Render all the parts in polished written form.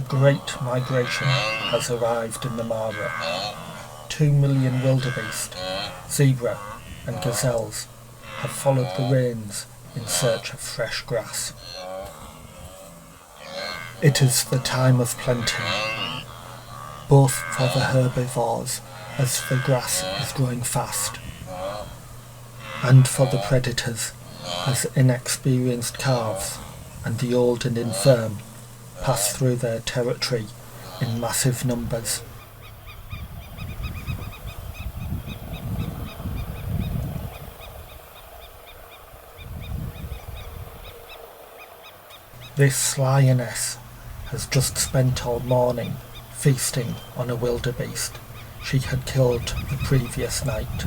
great migration has arrived in the Mara. 2 million wildebeest, zebra and gazelles have followed the rains in search of fresh grass. It is the time of plenty, both for the herbivores as the grass is growing fast, and for the predators as inexperienced calves and the old and infirm pass through their territory in massive numbers. This lioness has just spent all morning feasting on a wildebeest she had killed the previous night.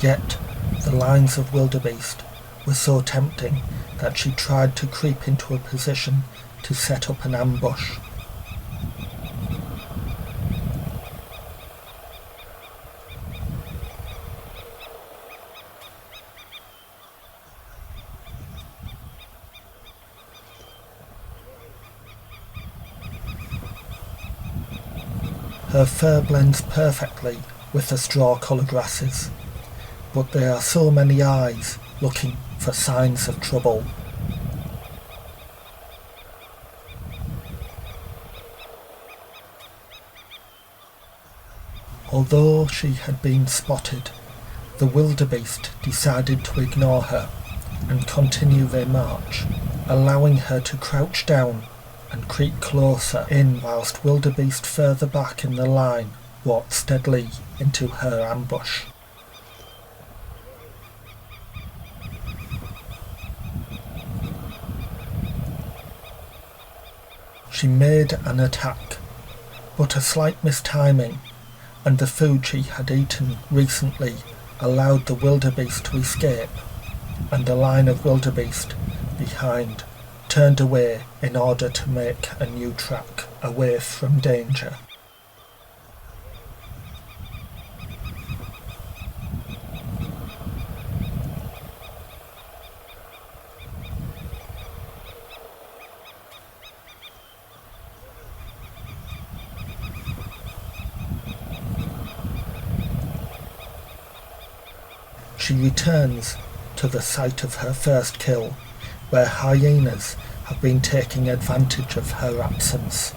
Yet the lines of wildebeest were so tempting that she tried to creep into a position to set up an ambush. Her fur blends perfectly with the straw-colour grasses, but there are so many eyes looking for signs of trouble. Although she had been spotted, the wildebeest decided to ignore her and continue their march, allowing her to crouch down and creep closer in whilst wildebeest further back in the line walked steadily into her ambush. She made an attack, but a slight mistiming and the food she had eaten recently allowed the wildebeest to escape, and the line of wildebeest behind turned away in order to make a new track away from danger. She returns to the site of her first kill, where hyenas have been taking advantage of her absence.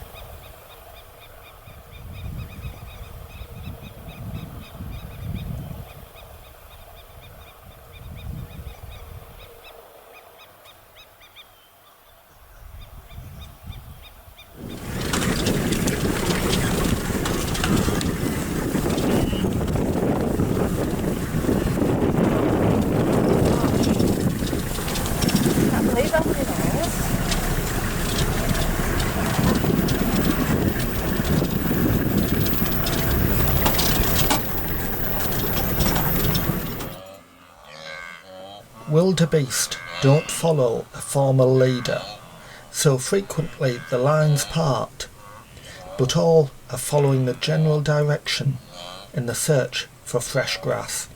Wildebeest don't follow a formal leader, so frequently the lines part, but all are following the general direction in the search for fresh grass.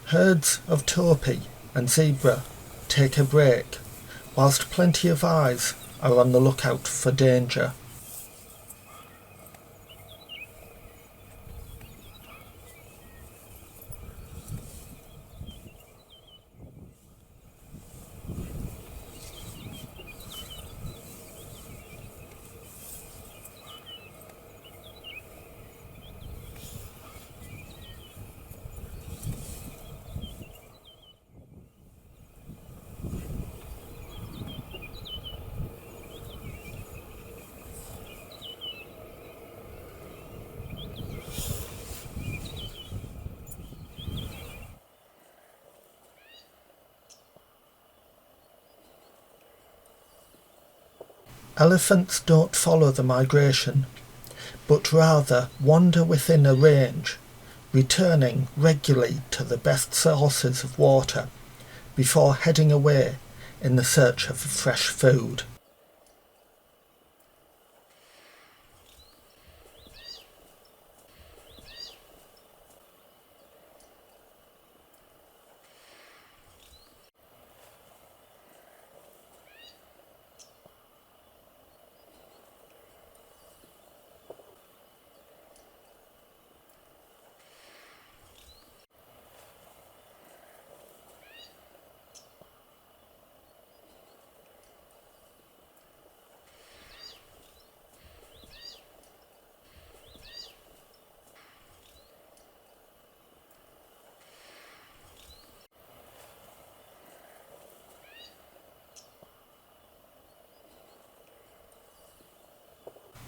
Herds of topee and zebra take a break, whilst plenty of eyes are on the lookout for danger. Elephants don't follow the migration, but rather wander within a range, returning regularly to the best sources of water before heading away in the search of fresh food.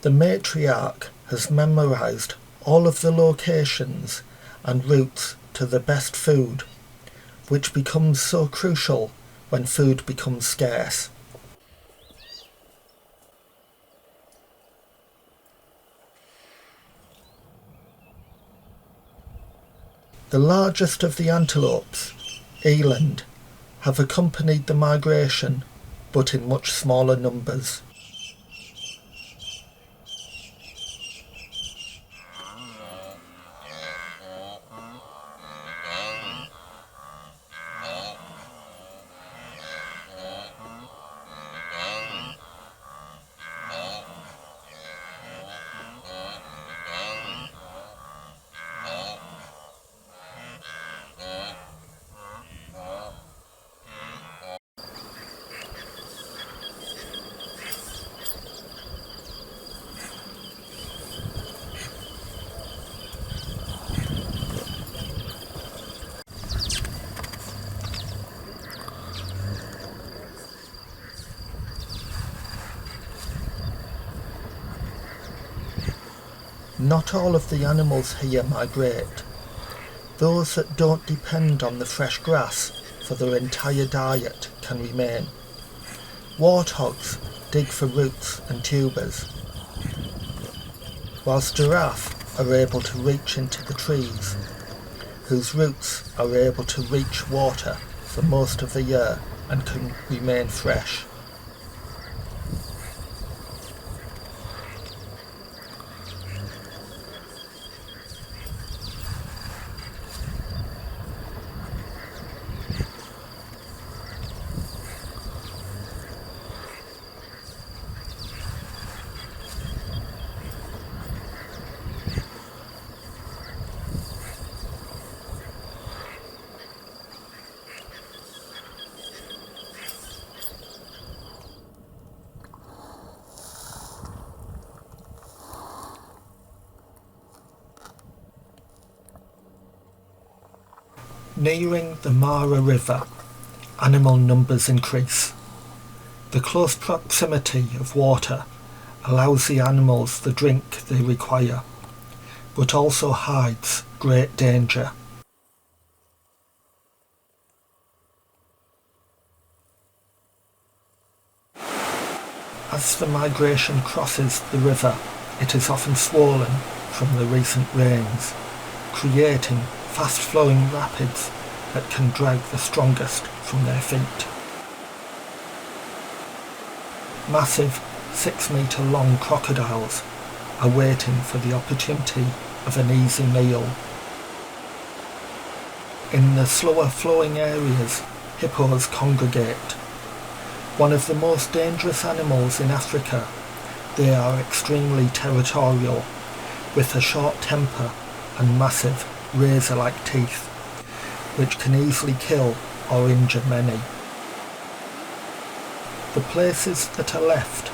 The matriarch has memorized all of the locations and routes to the best food, which becomes so crucial when food becomes scarce. The largest of the antelopes, eland, have accompanied the migration, but in much smaller numbers. Not all of the animals here migrate. Those that don't depend on the fresh grass for their entire diet can remain. Warthogs dig for roots and tubers, whilst giraffe are able to reach into the trees, whose roots are able to reach water for most of the year and can remain fresh. Nearing the Mara River, animal numbers increase. The close proximity of water allows the animals the drink they require, but also hides great danger. As the migration crosses the river, it is often swollen from the recent rains, creating fast-flowing rapids that can drag the strongest from their feet. Massive 6-metre-long crocodiles are waiting for the opportunity of an easy meal. In the slower-flowing areas, hippos congregate. One of the most dangerous animals in Africa, they are extremely territorial, with a short temper and massive razor-like teeth, which can easily kill or injure many. The places that are left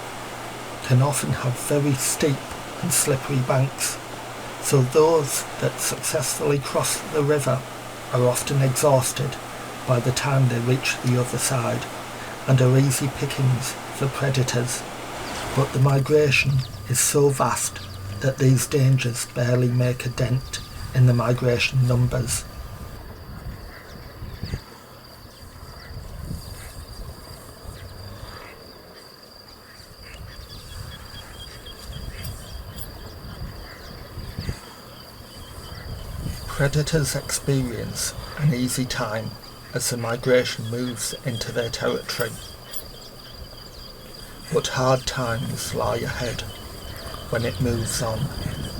can often have very steep and slippery banks, so those that successfully cross the river are often exhausted by the time they reach the other side and are easy pickings for predators. But the migration is so vast that these dangers barely make a dent in the migration numbers. Predators experience an easy time as the migration moves into their territory. But hard times lie ahead when it moves on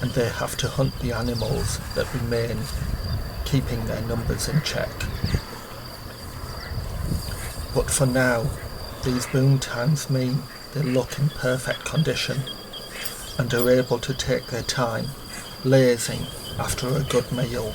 and they have to hunt the animals that remain, keeping their numbers in check. But for now, these boom times mean they look in perfect condition and are able to take their time, lazing after a good meal.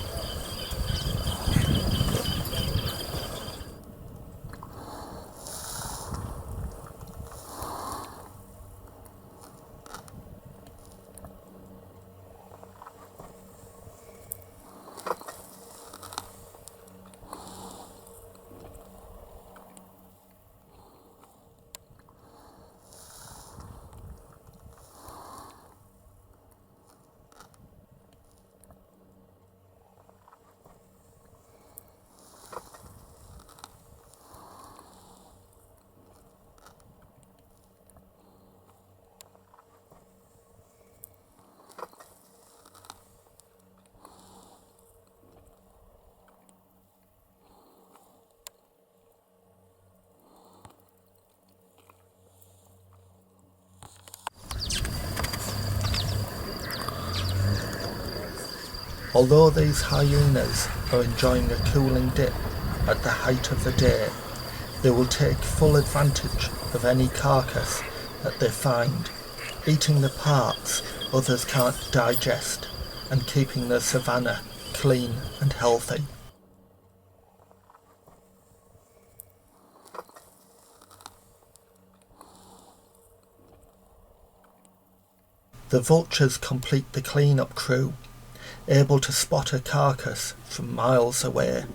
Although these hyenas are enjoying a cooling dip at the height of the day, they will take full advantage of any carcass that they find, eating the parts others can't digest and keeping the savannah clean and healthy. The vultures complete the clean-up crew, able to spot a carcass from miles away.